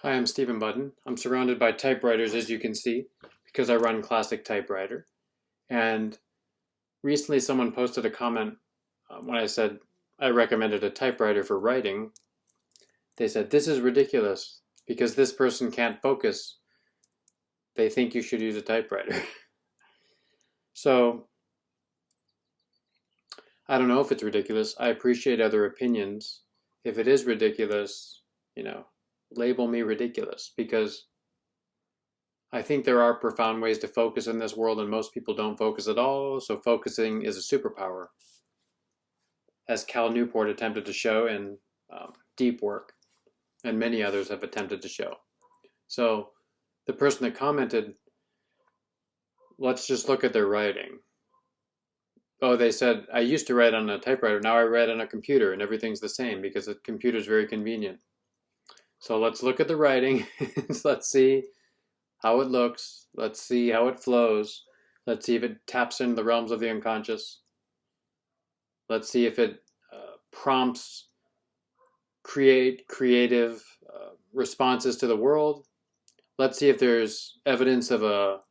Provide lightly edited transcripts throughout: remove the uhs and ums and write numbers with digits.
Hi, I'm Stephen Budden. I'm surrounded by typewriters, as you can see, because I run Classic Typewriter. And recently, someone posted a comment when I said I recommended a typewriter for writing. They said, "This is ridiculous because this person can't focus. They think you should use a typewriter." So, I don't know if it's ridiculous. I appreciate other opinions. If it is ridiculous, label me ridiculous because I think there are profound ways to focus in this world, and most people don't focus at all, so focusing is a superpower, as Cal Newport attempted to show in Deep Work, and many others have attempted to show. So the person that commented, let's just look at their writing. Oh, they said, I used to write on a typewriter, now I write on a computer, and everything's the same because the computer's very convenient. So let's look at the writing, let's see how it looks. Let's see how it flows. Let's see if it taps into the realms of the unconscious. Let's see if it prompts creative responses to the world. Let's see if there's evidence of a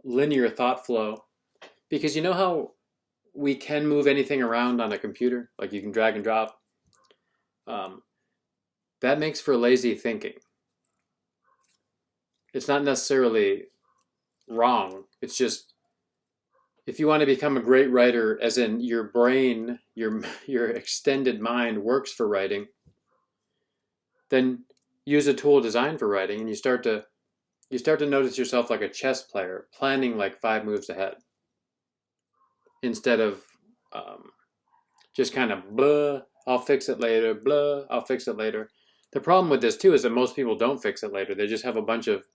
linear thought flow. Because you know how we can move anything around on a computer? Like you can drag and drop. That makes for lazy thinking. It's not necessarily wrong. It's just if you want to become a great writer, as in your brain, your extended mind works for writing, then use a tool designed for writing, and you start to notice yourself like a chess player, planning like 5 moves ahead, instead of just kind of blah, I'll fix it later, blah, I'll fix it later. The problem with this too is that most people don't fix it later. They just have a bunch of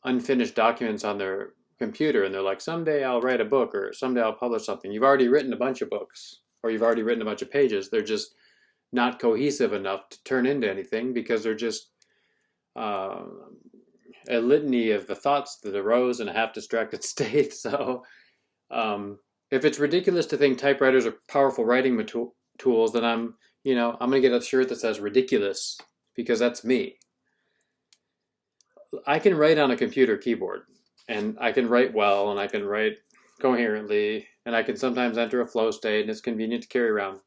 unfinished documents on their computer, and they're like, someday I'll write a book, or someday I'll publish something. You've already written a bunch of books, or you've already written a bunch of pages. They're just not cohesive enough to turn into anything because they're just a litany of the thoughts that arose in a half-distracted state. So if it's ridiculous to think typewriters are powerful writing tools, then I'm going to get a shirt that says ridiculous, because that's me. I can write on a computer keyboard, and I can write well, and I can write coherently, and I can sometimes enter a flow state, and it's convenient to carry around.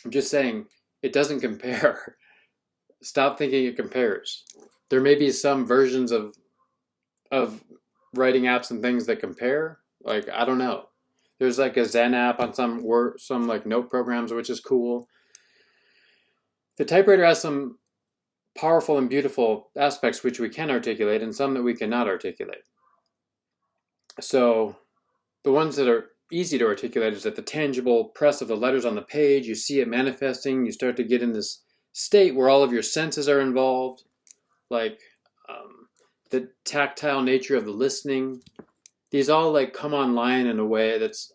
I'm just saying, it doesn't compare. Stop thinking it compares. There may be some versions of writing apps and things that compare. Like, I don't know. There's like a Zen app on some like note programs, which is cool. The typewriter has some powerful and beautiful aspects which we can articulate, and some that we cannot articulate. So the ones that are easy to articulate is that the tangible press of the letters on the page, you see it manifesting, you start to get in this state where all of your senses are involved, like the tactile nature of the listening. These all like come online in a way that's,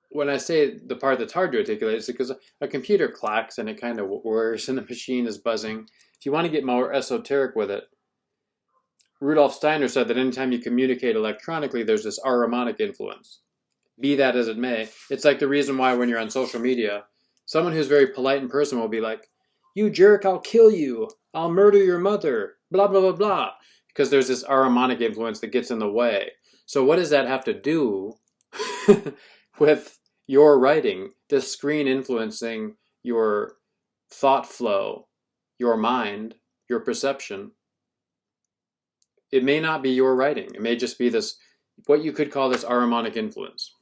when I say the part that's hard to articulate, it's because a computer clacks and it kind of whirs and the machine is buzzing. If you want to get more esoteric with it, Rudolf Steiner said that anytime you communicate electronically, there's this Armonic influence. Be that as it may, it's like the reason why when you're on social media, someone who's very polite in person will be like, you jerk, I'll kill you, I'll murder your mother, blah, blah, blah, blah. Because there's this Armonic influence that gets in the way. So what does that have to do with your writing, this screen influencing your thought flow, your mind, your perception? It may not be your writing. It may just be this, what you could call this Armonic influence.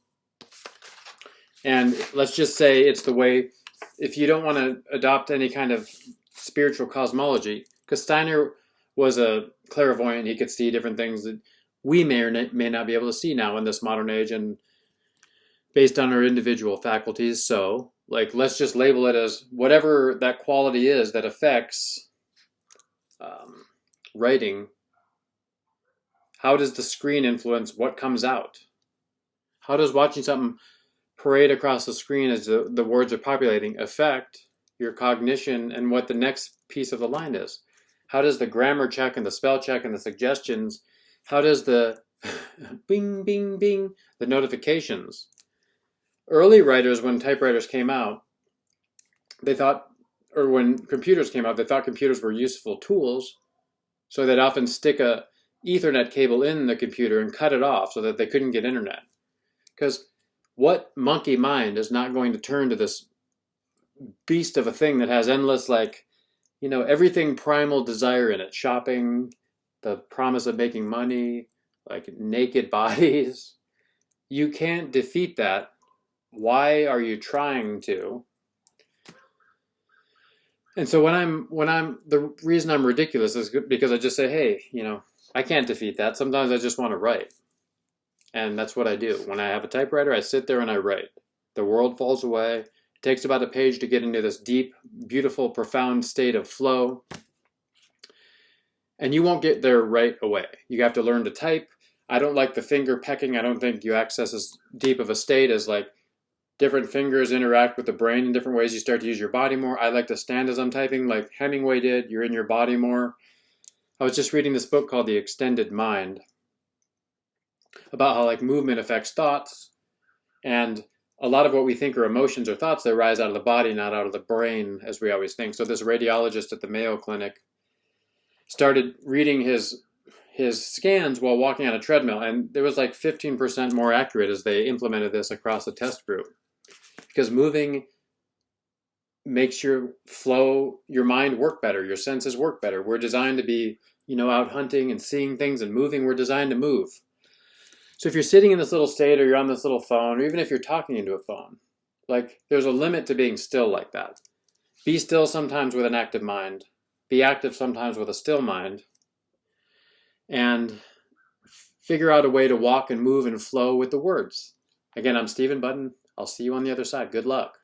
And let's just say it's the way, if you don't want to adopt any kind of spiritual cosmology, because Steiner was a clairvoyant, he could see different things that we may or may not be able to see now in this modern age, and based on our individual faculties. So, like, let's just label it as whatever that quality is that affects writing. How does the screen influence what comes out? How does watching something parade across the screen as the words are populating affect your cognition and what the next piece of the line is? How does the grammar check and the spell check and the suggestions, how does the bing, bing, bing, the notifications? Early writers, when typewriters came out, they thought or when computers came out, they thought computers were useful tools, so they'd often stick a Ethernet cable in the computer and cut it off so that they couldn't get internet. Because what monkey mind is not going to turn to this beast of a thing that has endless, like, everything primal desire in it? Shopping, the promise of making money, like naked bodies. You can't defeat that. Why are you trying to? And so the reason I'm ridiculous is because I just say, hey, I can't defeat that. Sometimes I just want to write. And that's what I do. When I have a typewriter, I sit there and I write. The world falls away. It takes about a page to get into this deep, beautiful, profound state of flow. And you won't get there right away. You have to learn to type. I don't like the finger pecking. I don't think you access as deep of a state as like different fingers interact with the brain in different ways. You start to use your body more. I like to stand as I'm typing like Hemingway did. You're in your body more. I was just reading this book called The Extended Mind about how like movement affects thoughts, and a lot of what we think are emotions or thoughts, they rise out of the body, not out of the brain, as we always think. So this radiologist at the Mayo Clinic started reading his scans while walking on a treadmill, and there was like 15% more accurate as they implemented this across the test group. Because moving makes your mind work better, your senses work better. We're designed to be, out hunting and seeing things and moving. We're designed to move. So if you're sitting in this little state, or you're on this little phone, or even if you're talking into a phone, like there's a limit to being still like that. Be still sometimes with an active mind. Be active sometimes with a still mind. And figure out a way to walk and move and flow with the words. Again, I'm Stephen Button. I'll see you on the other side. Good luck.